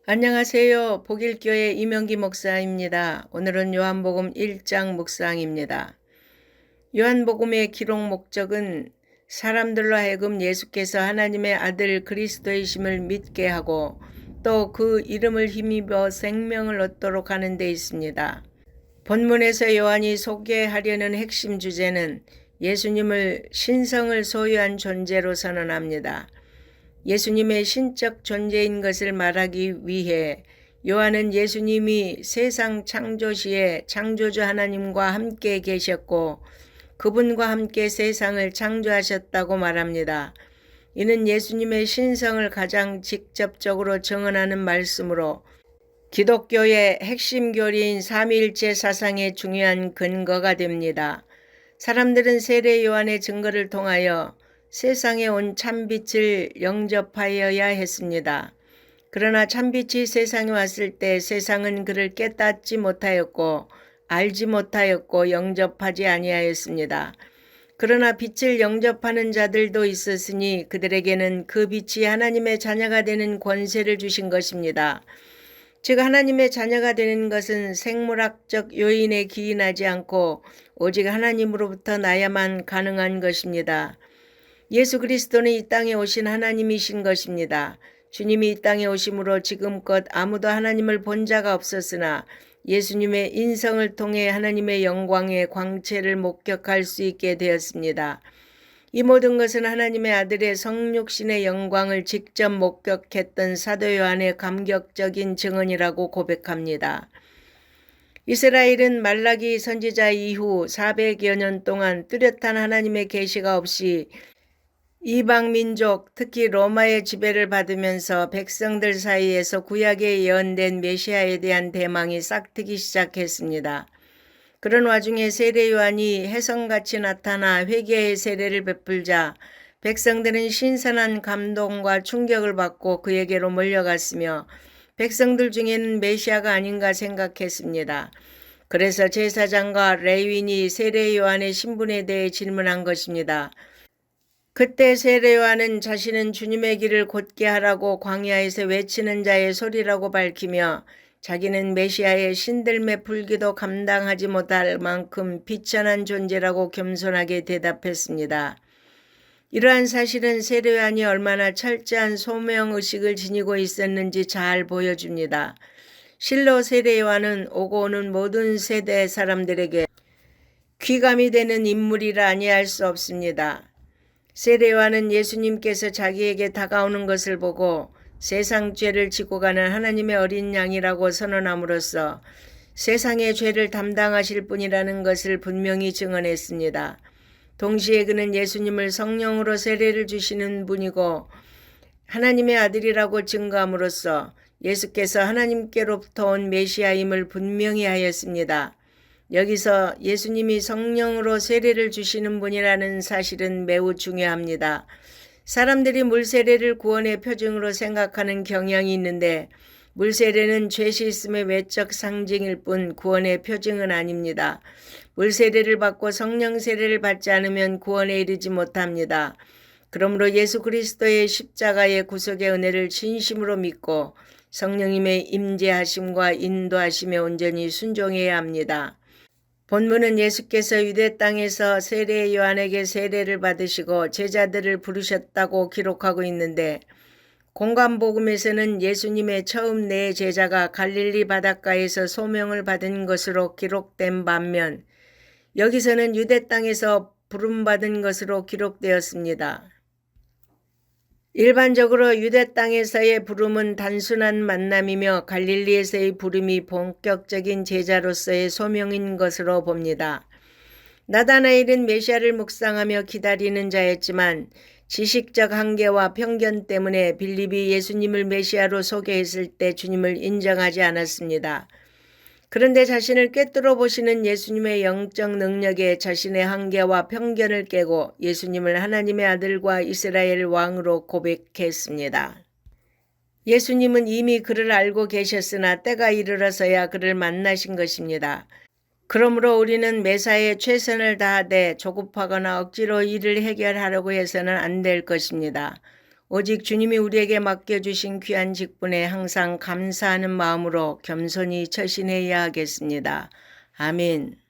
안녕하세요. 복일교회 이명기 목사입니다. 오늘은 요한복음 1장 묵상입니다. 요한복음의 기록 목적은 사람들로 하여금 예수께서 하나님의 아들 그리스도이심을 믿게 하고 또 그 이름을 힘입어 생명을 얻도록 하는 데 있습니다. 본문에서 요한이 소개하려는 핵심 주제는 예수님을 신성을 소유한 존재로 선언합니다. 예수님의 신적 존재인 것을 말하기 위해 요한은 예수님이 세상 창조 시에 창조주 하나님과 함께 계셨고 그분과 함께 세상을 창조하셨다고 말합니다. 이는 예수님의 신성을 가장 직접적으로 증언하는 말씀으로 기독교의 핵심 교리인 삼위일체 사상의 중요한 근거가 됩니다. 사람들은 세례 요한의 증거를 통하여 세상에 온 참빛을 영접하여야 했습니다. 그러나 참빛이 세상에 왔을 때 세상은 그를 깨닫지 못하였고 알지 못하였고 영접하지 아니하였습니다. 그러나 빛을 영접하는 자들도 있었으니 그들에게는 그 빛이 하나님의 자녀가 되는 권세를 주신 것입니다. 즉 하나님의 자녀가 되는 것은 생물학적 요인에 기인하지 않고 오직 하나님으로부터 나야만 가능한 것입니다. 예수 그리스도는 이 땅에 오신 하나님이신 것입니다. 주님이 이 땅에 오심으로 지금껏 아무도 하나님을 본 자가 없었으나 예수님의 인성을 통해 하나님의 영광의 광채를 목격할 수 있게 되었습니다. 이 모든 것은 하나님의 아들의 성육신의 영광을 직접 목격했던 사도 요한의 감격적인 증언이라고 고백합니다. 이스라엘은 말라기 선지자 이후 400여 년 동안 뚜렷한 하나님의 계시가 없이 이방 민족, 특히 로마의 지배를 받으면서 백성들 사이에서 구약에 예언된 메시아에 대한 대망이 싹트기 시작했습니다. 그런 와중에 세례 요한이 혜성같이 나타나 회개의 세례를 베풀자 백성들은 신선한 감동과 충격을 받고 그에게로 몰려갔으며 백성들 중에는 메시아가 아닌가 생각했습니다. 그래서 제사장과 레위인이 세례 요한의 신분에 대해 질문한 것입니다. 그때 세례 요한은 자신은 주님의 길을 곧게 하라고 광야에서 외치는 자의 소리라고 밝히며 자기는 메시아의 신들매 풀기도 감당하지 못할 만큼 비천한 존재라고 겸손하게 대답했습니다. 이러한 사실은 세례 요한이 얼마나 철저한 소명의식을 지니고 있었는지 잘 보여줍니다. 실로 세례 요한은 오고 오는 모든 세대 사람들에게 귀감이 되는 인물이라 아니할 수 없습니다. 세례 요한은 예수님께서 자기에게 다가오는 것을 보고 세상 죄를 지고 가는 하나님의 어린 양이라고 선언함으로써 세상의 죄를 담당하실 분이라는 것을 분명히 증언했습니다. 동시에 그는 예수님을 성령으로 세례를 주시는 분이고 하나님의 아들이라고 증거함으로써 예수께서 하나님께로부터 온 메시아임을 분명히 하였습니다. 여기서 예수님이 성령으로 세례를 주시는 분이라는 사실은 매우 중요합니다. 사람들이 물세례를 구원의 표징으로 생각하는 경향이 있는데 물세례는 죄 씻음의 외적 상징일 뿐 구원의 표징은 아닙니다. 물세례를 받고 성령 세례를 받지 않으면 구원에 이르지 못합니다. 그러므로 예수 그리스도의 십자가의 구속의 은혜를 진심으로 믿고 성령님의 임재하심과 인도하심에 온전히 순종해야 합니다. 본문은 예수께서 유대 땅에서 세례 요한에게 세례를 받으시고 제자들을 부르셨다고 기록하고 있는데 공관복음에서는 예수님의 처음 네 제자가 갈릴리 바닷가에서 소명을 받은 것으로 기록된 반면 여기서는 유대 땅에서 부름받은 것으로 기록되었습니다. 일반적으로 유대 땅에서의 부름은 단순한 만남이며 갈릴리에서의 부름이 본격적인 제자로서의 소명인 것으로 봅니다. 나다나엘은 메시아를 묵상하며 기다리는 자였지만 지식적 한계와 편견 때문에 빌립이 예수님을 메시아로 소개했을 때 주님을 인정하지 않았습니다. 그런데 자신을 꿰뚫어 보시는 예수님의 영적 능력에 자신의 한계와 편견을 깨고 예수님을 하나님의 아들과 이스라엘 왕으로 고백했습니다. 예수님은 이미 그를 알고 계셨으나 때가 이르러서야 그를 만나신 것입니다. 그러므로 우리는 매사에 최선을 다하되 조급하거나 억지로 일을 해결하려고 해서는 안 될 것입니다. 오직 주님이 우리에게 맡겨주신 귀한 직분에 항상 감사하는 마음으로 겸손히 처신해야 하겠습니다. 아멘.